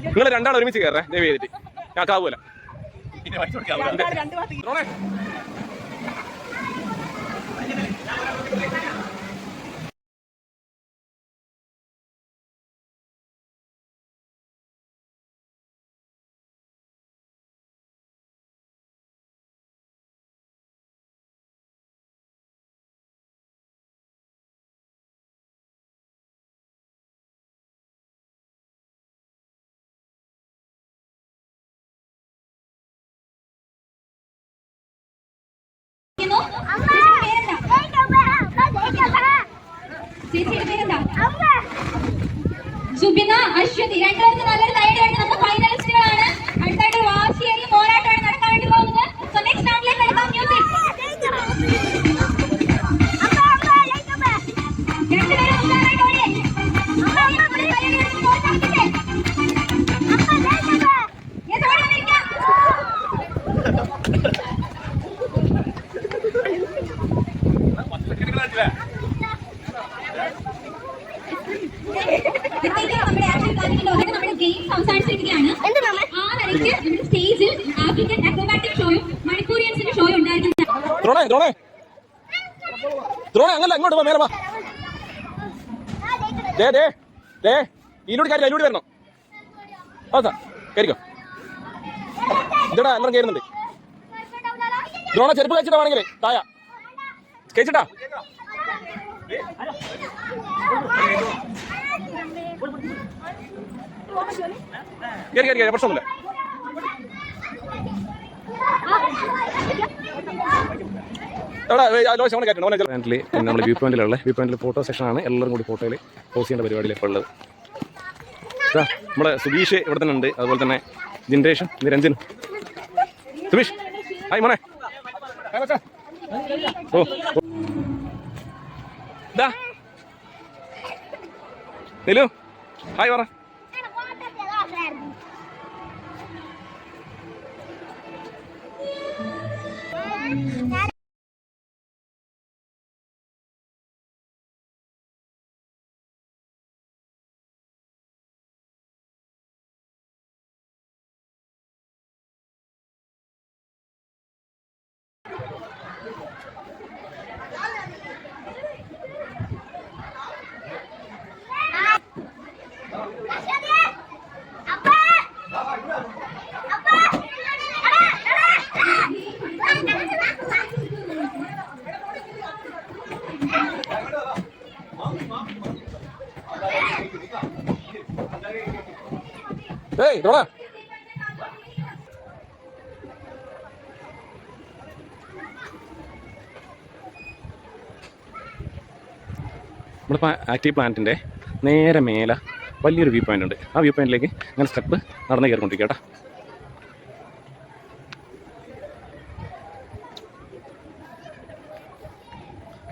നിങ്ങൾ രണ്ടാൾ ഒരുമിച്ച് കയറേ ദയവ് ചെയ്തിട്ട് ഞാൻ കാവൂല. സുബിന, അശ്വതി രണ്ടുപേർക്ക് നല്ലൊരു തയ്യാറായിട്ട് നമ്മുടെ ഫൈനലിസ്റ്റുകളാണ്. അടുത്തായിട്ട് വാശിയേറിയ പോരാട്ടമാണ് നടക്കാൻ വേണ്ടി പോകുന്നത്. സോ നെക്സ്റ്റ് റൗണ്ടിലേക്ക് എടുക്കാം. മ്യൂസിക്. രണ്ടുപേരും മുന്നോട്ടായിട്ട് ഓടിയേ. സ്റ്റേജിൽ ആഫ്രിക്കൻ അക്രോബാറ്റിക് ഷോയും മണിപ്പൂരിയൻസിന്റെ ഷോയും ഉണ്ടായിരുന്നു. അങ്ങല്ല അങ്ങോട്ട് പോ, മേലെ വാ. ഇതിലൂടെ കാര്യം അതിലൂടെ വരണം. അതാ കയറിക്കോ. ഇതടാ എല്ലാം കയറുന്നുണ്ട്. ദ്രോണ ചെരുപ്പ് കഴിച്ചിട്ടാ വേണമെങ്കിൽ തായ കഴിച്ചിട്ടാ. കയറി പ്രശ്നമില്ല. നമ്മൾ വ്യൂ പോയിന്റിലുള്ള ഫോട്ടോ സെക്ഷനാണ്. എല്ലാവരും കൂടി ഫോട്ടോയിൽ പോസ്റ്റ് ചെയ്യേണ്ട പരിപാടിയിൽ ഇപ്പോൾ ഉള്ളത്. നമ്മുടെ സുബീഷ് ഇവിടെ തന്നെ ഉണ്ട്. അതുപോലെ തന്നെ ജിൻഡേഷൻ, നിരഞ്ജൻ, സുബീഷ് ഹായ് മോനെ. ഓ നിലു ഹായ് പറ. Hey, Dora. നമ്മളിപ്പോൾ ആക്റ്റീവ് പ്ലാന്റിൻ്റെ നേരെ മേലെ വലിയൊരു വ്യൂ പോയിൻ്റ് ഉണ്ട്. ആ വ്യൂ പോയിന്റിലേക്ക് അങ്ങനെ സ്റ്റെപ്പ് നടന്ന് കയറിക്കൊണ്ടിരിക്കുക കേട്ടോ.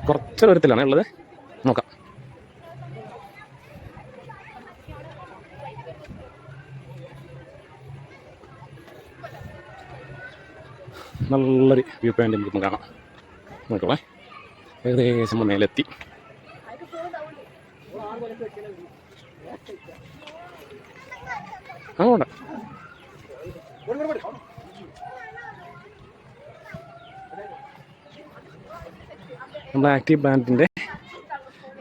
കുറച്ച് ദൂരത്തിലാണ് ഉള്ളത്. നോക്കാം. നല്ലൊരു വ്യൂ പോയിന്റ് നമുക്ക് കാണാം. നോക്കണേ, ഏകദേശം മേലെത്തി. അങ്ങോട്ട് നമ്മുടെ ആക്റ്റീവ് പ്ലാന്റിൻ്റെ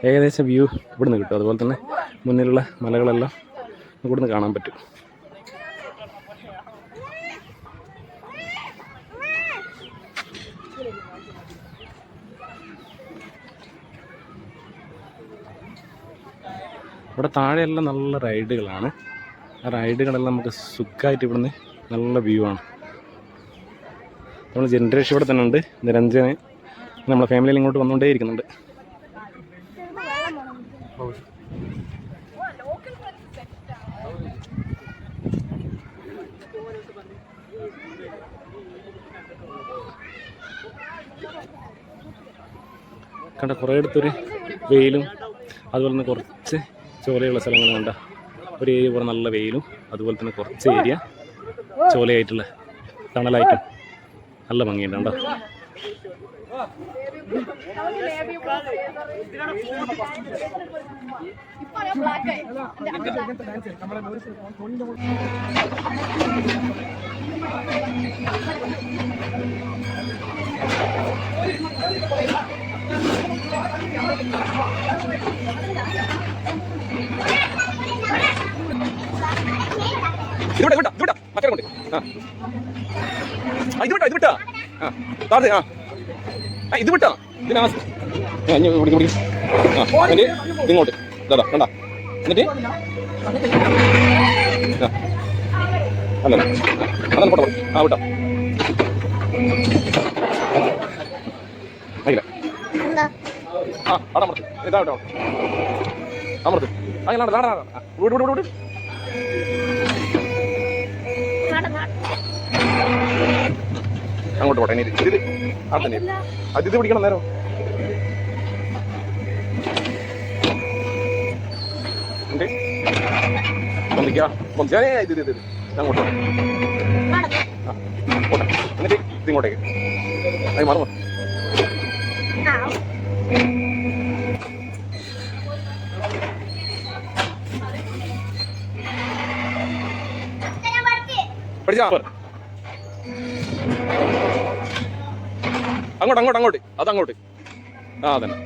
ഏകദേശം വ്യൂ ഇവിടുന്ന് കിട്ടും. അതുപോലെ തന്നെ മുന്നിലുള്ള മലകളെല്ലാം ഇവിടുന്ന് കാണാൻ പറ്റും. ഇവിടെ താഴെയെല്ലാം നല്ല റൈഡുകളാണ്. ആ റൈഡുകളെല്ലാം നമുക്ക് സുഖമായിട്ട് ഇവിടുന്ന് നല്ല വ്യൂ ആണ്. നമ്മൾ ജനറേഷൻ ഇവിടെ തന്നെ ഉണ്ട്. നിരഞ്ജന് നമ്മളെ ഫാമിലിയിൽ ഇങ്ങോട്ട് വന്നുകൊണ്ടേ ഇരിക്കുന്നുണ്ട്. കണ്ട കുറേ അടുത്തൊരു വെയിലും അതുപോലെ തന്നെ കുറച്ച് ചോലയുള്ള സ്ഥലങ്ങൾ കണ്ട ഒരു ഏരിയ പോലെ നല്ല വെയിലും അതുപോലെ തന്നെ കുറച്ച് ഏരിയ ചോലയായിട്ടുള്ള തണലായിട്ടും നല്ല ഭംഗിയുണ്ട്. കണ്ടോ? ഇത് വിട്ടാ മറ്റേ കൊണ്ട് ഇത് വിട്ടാ താഴെ ഇത് വിട്ടാ ഇതിനാ ഇങ്ങോട്ട് ദാദാ കണ്ടാ എന്നിട്ട് അല്ല അതല്ല പോട്ടെ വിട്ടാ ആയില്ല അടമർത്ത് ഇതാ വിട്ടോ അമർത്ത് അങ്ങനെ വിട് അങ്ങോട്ട് പോട്ടെ ഇത് അവിടെ തന്നെ അത് പിടിക്കണം നേരം ഇത് അങ്ങോട്ട് പോട്ടെ എന്നിട്ട് ഇതിങ്ങോട്ടേക്ക് അത് മറന്നു പഠിച്ചാ അങ്ങോട്ട് അതങ്ങോട്ട് അതന്നെ